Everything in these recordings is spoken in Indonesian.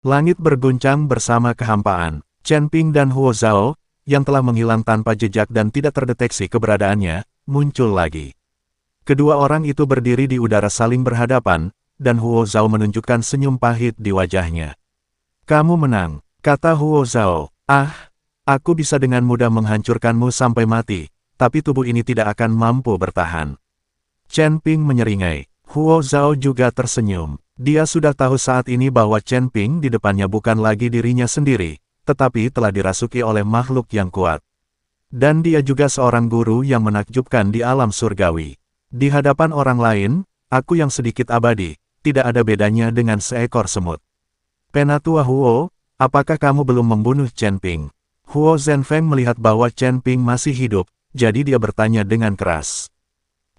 Langit berguncang bersama kehampaan. Chen Ping dan Huo Zhao, yang telah menghilang tanpa jejak dan tidak terdeteksi keberadaannya, muncul lagi. Kedua orang itu berdiri di udara saling berhadapan, dan Huo Zhao menunjukkan senyum pahit di wajahnya. "Kamu menang," kata Huo Zhao. "Ah, aku bisa dengan mudah menghancurkanmu sampai mati, tapi tubuh ini tidak akan mampu bertahan." Chen Ping menyeringai. Huo Zhao juga tersenyum. Dia sudah tahu saat ini bahwa Chen Ping di depannya bukan lagi dirinya sendiri, tetapi telah dirasuki oleh makhluk yang kuat. Dan dia juga seorang guru yang menakjubkan di alam surgawi. Di hadapan orang lain, aku yang sedikit abadi, tidak ada bedanya dengan seekor semut. "Penatua Huo, apakah kamu belum membunuh Chen Ping?" Huo Zhenfeng melihat bahwa Chen Ping masih hidup, jadi dia bertanya dengan keras.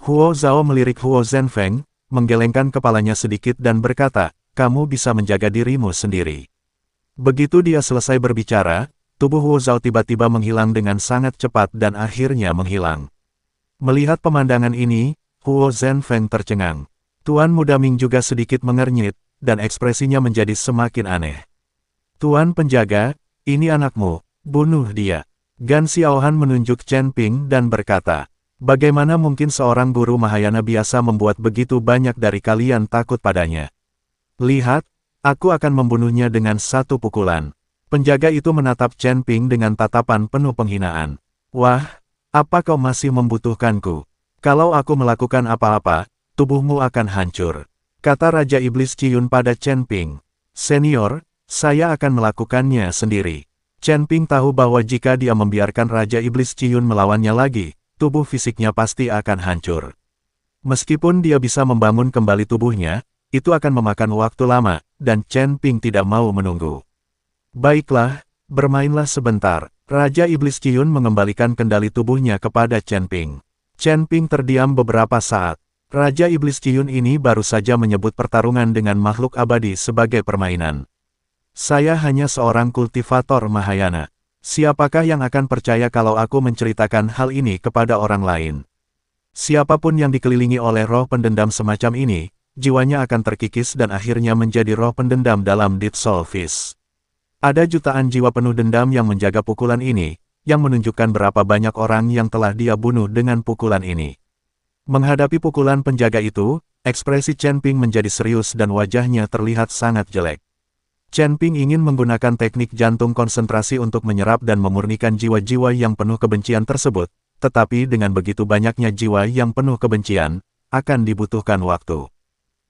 Huo Zhao melirik Huo Zhenfeng, menggelengkan kepalanya sedikit dan berkata, "Kamu bisa menjaga dirimu sendiri." Begitu dia selesai berbicara, tubuh Huo Zhao tiba-tiba menghilang dengan sangat cepat dan akhirnya menghilang. Melihat pemandangan ini, Huo Zhenfeng tercengang. Tuan Muda Ming juga sedikit mengernyit, dan ekspresinya menjadi semakin aneh. "Tuan penjaga, ini anakmu, bunuh dia." Gan Xiaohan menunjuk Chen Ping dan berkata, "Bagaimana mungkin seorang guru Mahayana biasa membuat begitu banyak dari kalian takut padanya? Lihat, aku akan membunuhnya dengan satu pukulan." Penjaga itu menatap Chen Ping dengan tatapan penuh penghinaan. "Wah, apa kau masih membutuhkanku? Kalau aku melakukan apa-apa, tubuhmu akan hancur," kata Raja Iblis Ciyun pada Chen Ping. "Senior, saya akan melakukannya sendiri." Chen Ping tahu bahwa jika dia membiarkan Raja Iblis Ciyun melawannya lagi, tubuh fisiknya pasti akan hancur. Meskipun dia bisa membangun kembali tubuhnya, itu akan memakan waktu lama, dan Chen Ping tidak mau menunggu. "Baiklah, bermainlah sebentar." Raja Iblis Ciyun mengembalikan kendali tubuhnya kepada Chen Ping. Chen Ping terdiam beberapa saat. Raja Iblis Ciyun ini baru saja menyebut pertarungan dengan makhluk abadi sebagai permainan. "Saya hanya seorang kultivator Mahayana. Siapakah yang akan percaya kalau aku menceritakan hal ini kepada orang lain? Siapapun yang dikelilingi oleh roh pendendam semacam ini, jiwanya akan terkikis dan akhirnya menjadi roh pendendam dalam Dead Soul Fist. Ada jutaan jiwa penuh dendam yang menjaga pukulan ini, yang menunjukkan berapa banyak orang yang telah dia bunuh dengan pukulan ini." Menghadapi pukulan penjaga itu, ekspresi Chen Ping menjadi serius dan wajahnya terlihat sangat jelek. Chen Ping ingin menggunakan teknik jantung konsentrasi untuk menyerap dan memurnikan jiwa-jiwa yang penuh kebencian tersebut, tetapi dengan begitu banyaknya jiwa yang penuh kebencian, akan dibutuhkan waktu.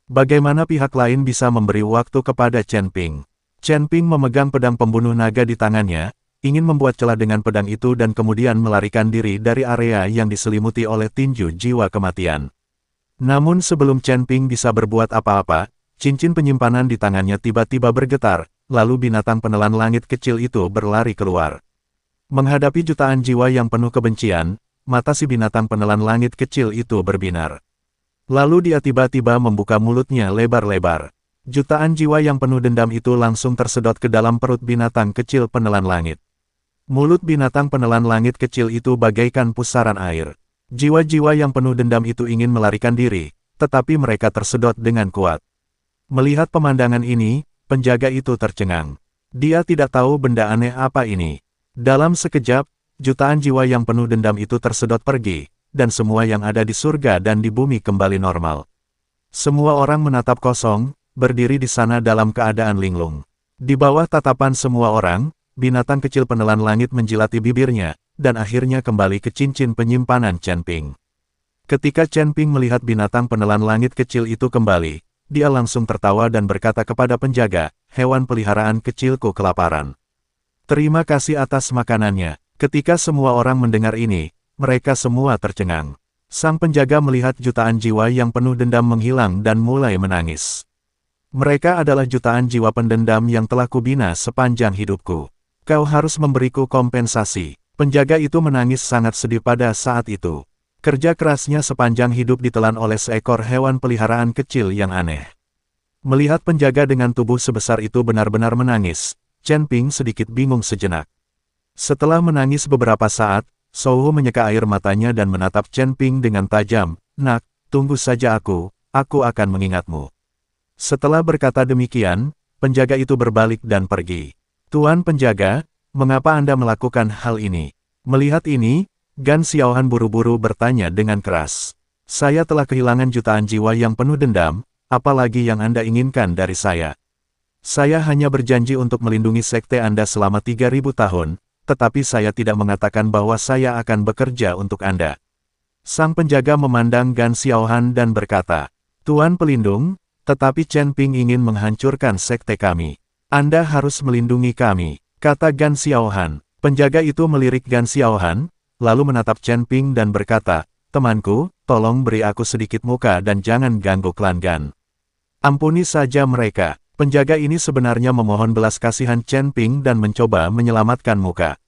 Bagaimana pihak lain bisa memberi waktu kepada Chen Ping? Chen Ping memegang pedang pembunuh naga di tangannya, ingin membuat celah dengan pedang itu dan kemudian melarikan diri dari area yang diselimuti oleh tinju jiwa kematian. Namun sebelum Chen Ping bisa berbuat apa-apa, cincin penyimpanan di tangannya tiba-tiba bergetar, lalu binatang penelan langit kecil itu berlari keluar. Menghadapi jutaan jiwa yang penuh kebencian, mata si binatang penelan langit kecil itu berbinar. Lalu dia tiba-tiba membuka mulutnya lebar-lebar. Jutaan jiwa yang penuh dendam itu langsung tersedot ke dalam perut binatang kecil penelan langit. Mulut binatang penelan langit kecil itu bagaikan pusaran air. Jiwa-jiwa yang penuh dendam itu ingin melarikan diri, tetapi mereka tersedot dengan kuat. Melihat pemandangan ini, penjaga itu tercengang. Dia tidak tahu benda aneh apa ini. Dalam sekejap, jutaan jiwa yang penuh dendam itu tersedot pergi, dan semua yang ada di surga dan di bumi kembali normal. Semua orang menatap kosong, berdiri di sana dalam keadaan linglung. Di bawah tatapan semua orang, binatang kecil penelan langit menjilati bibirnya, dan akhirnya kembali ke cincin penyimpanan Chen Ping. Ketika Chen Ping melihat binatang penelan langit kecil itu kembali, dia langsung tertawa dan berkata kepada penjaga, "Hewan peliharaan kecilku kelaparan. Terima kasih atas makanannya." Ketika semua orang mendengar ini, mereka semua tercengang. Sang penjaga melihat jutaan jiwa yang penuh dendam menghilang dan mulai menangis. "Mereka adalah jutaan jiwa pendendam yang telah kubina sepanjang hidupku. Kau harus memberiku kompensasi." Penjaga itu menangis sangat sedih pada saat itu. Kerja kerasnya sepanjang hidup ditelan oleh seekor hewan peliharaan kecil yang aneh. Melihat penjaga dengan tubuh sebesar itu benar-benar menangis, Chen Ping sedikit bingung sejenak. Setelah menangis beberapa saat, Souhu menyeka air matanya dan menatap Chen Ping dengan tajam. "Nak, tunggu saja aku akan mengingatmu." Setelah berkata demikian, penjaga itu berbalik dan pergi. Tuan penjaga, mengapa Anda melakukan hal ini? Melihat ini, Gan Xiaohan buru-buru bertanya dengan keras. Saya telah kehilangan jutaan jiwa yang penuh dendam, apalagi yang Anda inginkan dari saya? Saya hanya berjanji untuk melindungi sekte Anda selama 3.000 tahun, tetapi saya tidak mengatakan bahwa saya akan bekerja untuk Anda. Sang penjaga memandang Gan Xiaohan dan berkata, Tuan pelindung, tetapi Chen Ping ingin menghancurkan sekte kami. Anda harus melindungi kami, kata Gan Xiaohan. Penjaga itu melirik Gan Xiaohan, lalu menatap Chen Ping dan berkata, temanku, tolong beri aku sedikit muka dan jangan ganggu klan Gan. Ampuni saja mereka. Penjaga ini sebenarnya memohon belas kasihan Chen Ping dan mencoba menyelamatkan muka.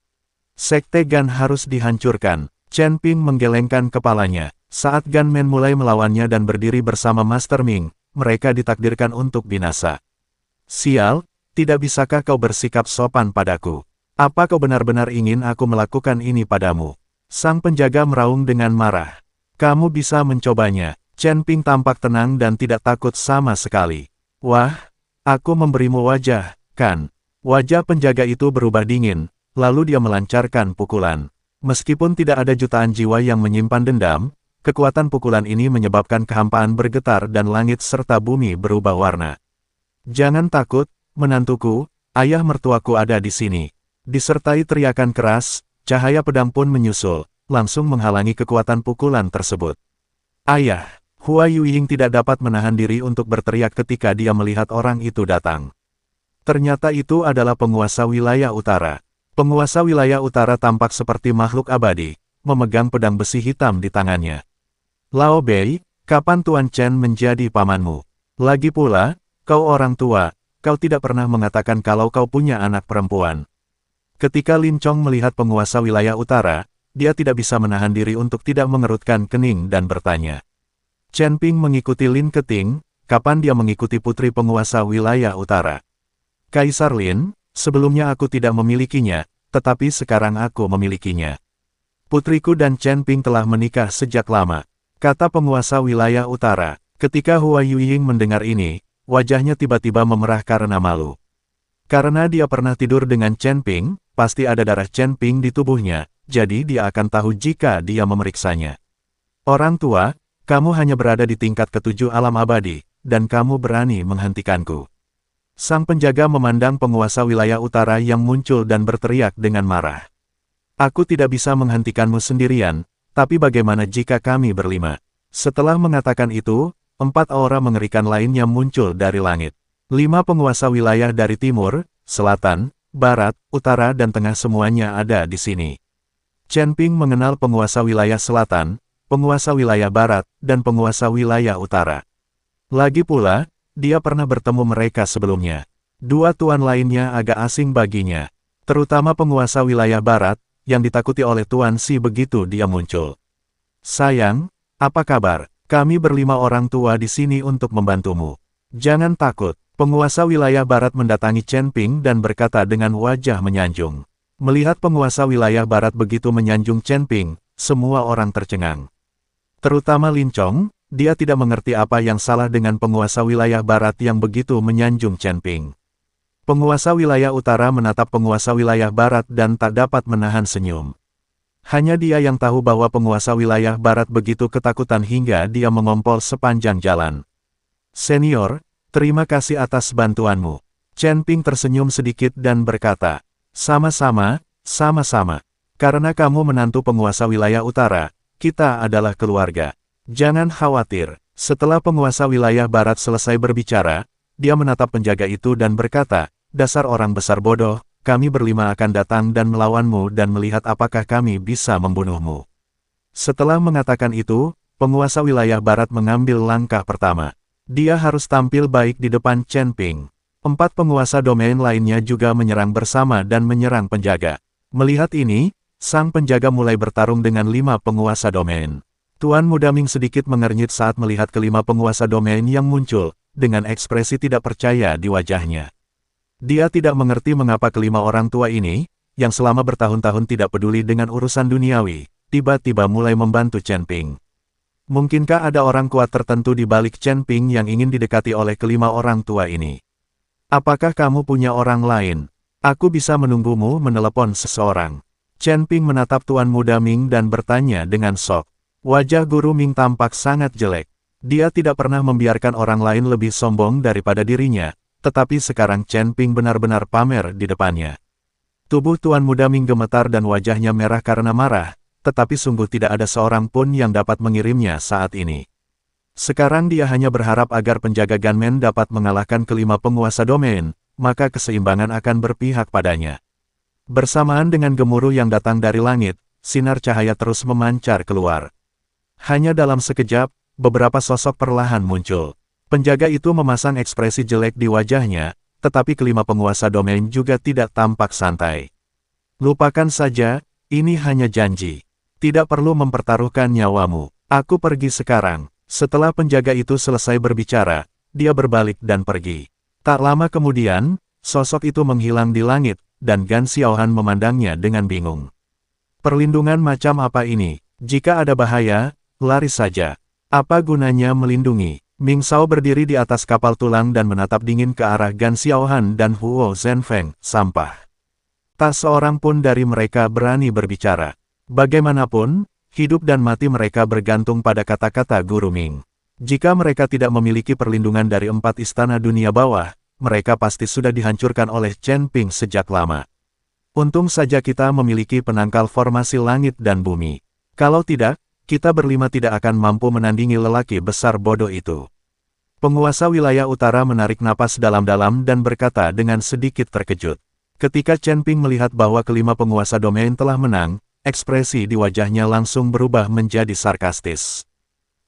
Sekte Gan harus dihancurkan. Chen Ping menggelengkan kepalanya. Saat Gan Men mulai melawannya dan berdiri bersama Master Ming, mereka ditakdirkan untuk binasa. Sial, tidak bisakah kau bersikap sopan padaku? Apa kau benar-benar ingin aku melakukan ini padamu? Sang penjaga meraung dengan marah. Kamu bisa mencobanya. Chen Ping tampak tenang dan tidak takut sama sekali. Wah, aku memberimu wajah, kan? Wajah penjaga itu berubah dingin, lalu dia melancarkan pukulan. Meskipun tidak ada jutaan jiwa yang menyimpan dendam, kekuatan pukulan ini menyebabkan kehampaan bergetar dan langit serta bumi berubah warna. Jangan takut, menantuku, ayah mertuaku ada di sini. Disertai teriakan keras, cahaya pedang pun menyusul, langsung menghalangi kekuatan pukulan tersebut. Ayah, Hua Yuying tidak dapat menahan diri untuk berteriak ketika dia melihat orang itu datang. Ternyata itu adalah penguasa wilayah utara. Penguasa wilayah utara tampak seperti makhluk abadi, memegang pedang besi hitam di tangannya. Lao Bei, kapan Tuan Chen menjadi pamanmu? Lagi pula, kau orang tua, kau tidak pernah mengatakan kalau kau punya anak perempuan. Ketika Lin Chong melihat penguasa wilayah utara, dia tidak bisa menahan diri untuk tidak mengerutkan kening dan bertanya. Chen Ping mengikuti Lin Keting, kapan dia mengikuti putri penguasa wilayah utara? Kaisar Lin, sebelumnya aku tidak memilikinya, tetapi sekarang aku memilikinya. Putriku dan Chen Ping telah menikah sejak lama, kata penguasa wilayah utara. Ketika Hua Yuying mendengar ini, wajahnya tiba-tiba memerah karena malu. Karena dia pernah tidur dengan Chen Ping, pasti ada darah Chen Ping di tubuhnya, jadi dia akan tahu jika dia memeriksanya. Orang tua, kamu hanya berada di tingkat ketujuh alam abadi, dan kamu berani menghentikanku. Sang penjaga memandang penguasa wilayah utara yang muncul dan berteriak dengan marah. Aku tidak bisa menghentikanmu sendirian, tapi bagaimana jika kami berlima? Setelah mengatakan itu, 4 aura mengerikan lainnya muncul dari langit. 5 penguasa wilayah dari timur, selatan, barat, utara dan tengah semuanya ada di sini. Chen Ping mengenal penguasa wilayah selatan, penguasa wilayah barat, dan penguasa wilayah utara. Lagi pula, dia pernah bertemu mereka sebelumnya. 2 tuan lainnya agak asing baginya, terutama penguasa wilayah barat, yang ditakuti oleh Tuan Si begitu dia muncul. Sayang, apa kabar? Kami berlima orang tua di sini untuk membantumu. Jangan takut. Penguasa wilayah barat mendatangi Chen Ping dan berkata dengan wajah menyanjung. Melihat penguasa wilayah barat begitu menyanjung Chen Ping, semua orang tercengang. Terutama Lin Chong. Dia tidak mengerti apa yang salah dengan penguasa wilayah barat yang begitu menyanjung Chen Ping. Penguasa wilayah utara menatap penguasa wilayah barat dan tak dapat menahan senyum. Hanya dia yang tahu bahwa penguasa wilayah barat begitu ketakutan hingga dia mengompol sepanjang jalan. Senior, terima kasih atas bantuanmu. Chen Ping tersenyum sedikit dan berkata, sama-sama, sama-sama. Karena kamu menantu penguasa wilayah utara, kita adalah keluarga. Jangan khawatir. Setelah penguasa wilayah barat selesai berbicara, dia menatap penjaga itu dan berkata, dasar orang besar bodoh, kami berlima akan datang dan melawanmu dan melihat apakah kami bisa membunuhmu. Setelah mengatakan itu, penguasa wilayah barat mengambil langkah pertama. Dia harus tampil baik di depan Chen Ping. 4 penguasa domain lainnya juga menyerang bersama dan menyerang penjaga. Melihat ini, sang penjaga mulai bertarung dengan 5 penguasa domain. Tuan Muda Ming sedikit mengernyit saat melihat kelima penguasa domain yang muncul, dengan ekspresi tidak percaya di wajahnya. Dia tidak mengerti mengapa kelima orang tua ini, yang selama bertahun-tahun tidak peduli dengan urusan duniawi, tiba-tiba mulai membantu Chen Ping. Mungkinkah ada orang kuat tertentu di balik Chen Ping yang ingin didekati oleh kelima orang tua ini? Apakah kamu punya orang lain? Aku bisa menunggumu menelepon seseorang. Chen Ping menatap Tuan Muda Ming dan bertanya dengan shock. Wajah Guru Ming tampak sangat jelek. Dia tidak pernah membiarkan orang lain lebih sombong daripada dirinya, tetapi sekarang Chen Ping benar-benar pamer di depannya. Tubuh Tuan Muda Ming gemetar dan wajahnya merah karena marah, tetapi sungguh tidak ada seorang pun yang dapat mengirimnya saat ini. Sekarang dia hanya berharap agar penjaga gunmen dapat mengalahkan kelima penguasa domain, maka keseimbangan akan berpihak padanya. Bersamaan dengan gemuruh yang datang dari langit, sinar cahaya terus memancar keluar. Hanya dalam sekejap, beberapa sosok perlahan muncul. Penjaga itu memasang ekspresi jelek di wajahnya, tetapi kelima penguasa domain juga tidak tampak santai. Lupakan saja, ini hanya janji. Tidak perlu mempertaruhkan nyawamu. Aku pergi sekarang. Setelah penjaga itu selesai berbicara, dia berbalik dan pergi. Tak lama kemudian, sosok itu menghilang di langit, dan Gan Xiaohan memandangnya dengan bingung. Perlindungan macam apa ini? Jika ada bahaya, lari saja. Apa gunanya melindungi? Ming Shao berdiri di atas kapal tulang dan menatap dingin ke arah Gan Xiaohan dan Huo Zhenfeng, sampah. Tak seorang pun dari mereka berani berbicara. Bagaimanapun, hidup dan mati mereka bergantung pada kata-kata Guru Ming. Jika mereka tidak memiliki perlindungan dari 4 istana dunia bawah, mereka pasti sudah dihancurkan oleh Chen Ping sejak lama. Untung saja kita memiliki penangkal formasi langit dan bumi. Kalau tidak, kita berlima tidak akan mampu menandingi lelaki besar bodoh itu. Penguasa wilayah utara menarik napas dalam-dalam dan berkata dengan sedikit terkejut. Ketika Chen Ping melihat bahwa kelima penguasa domain telah menang, ekspresi di wajahnya langsung berubah menjadi sarkastis.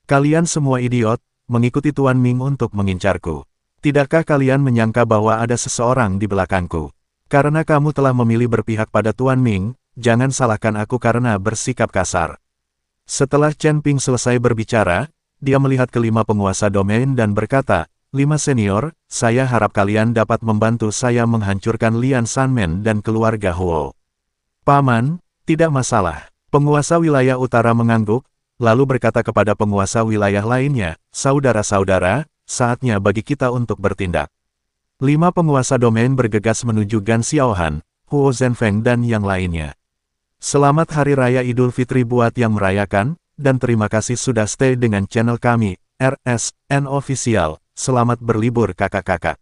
Kalian semua idiot, mengikuti Tuan Ming untuk mengincarku. Tidakkah kalian menyangka bahwa ada seseorang di belakangku? Karena kamu telah memilih berpihak pada Tuan Ming, jangan salahkan aku karena bersikap kasar. Setelah Chen Ping selesai berbicara, dia melihat kelima penguasa domain dan berkata, 5 senior, saya harap kalian dapat membantu saya menghancurkan Lian Sanmen dan keluarga Huo. Paman, tidak masalah. Penguasa wilayah utara mengangguk, lalu berkata kepada penguasa wilayah lainnya, saudara-saudara, saatnya bagi kita untuk bertindak. 5 penguasa domain bergegas menuju Gan Xiaohan, Huo Zhenfeng dan yang lainnya. Selamat Hari Raya Idul Fitri buat yang merayakan, dan terima kasih sudah stay dengan channel kami, RSN Official. Selamat berlibur kakak-kakak.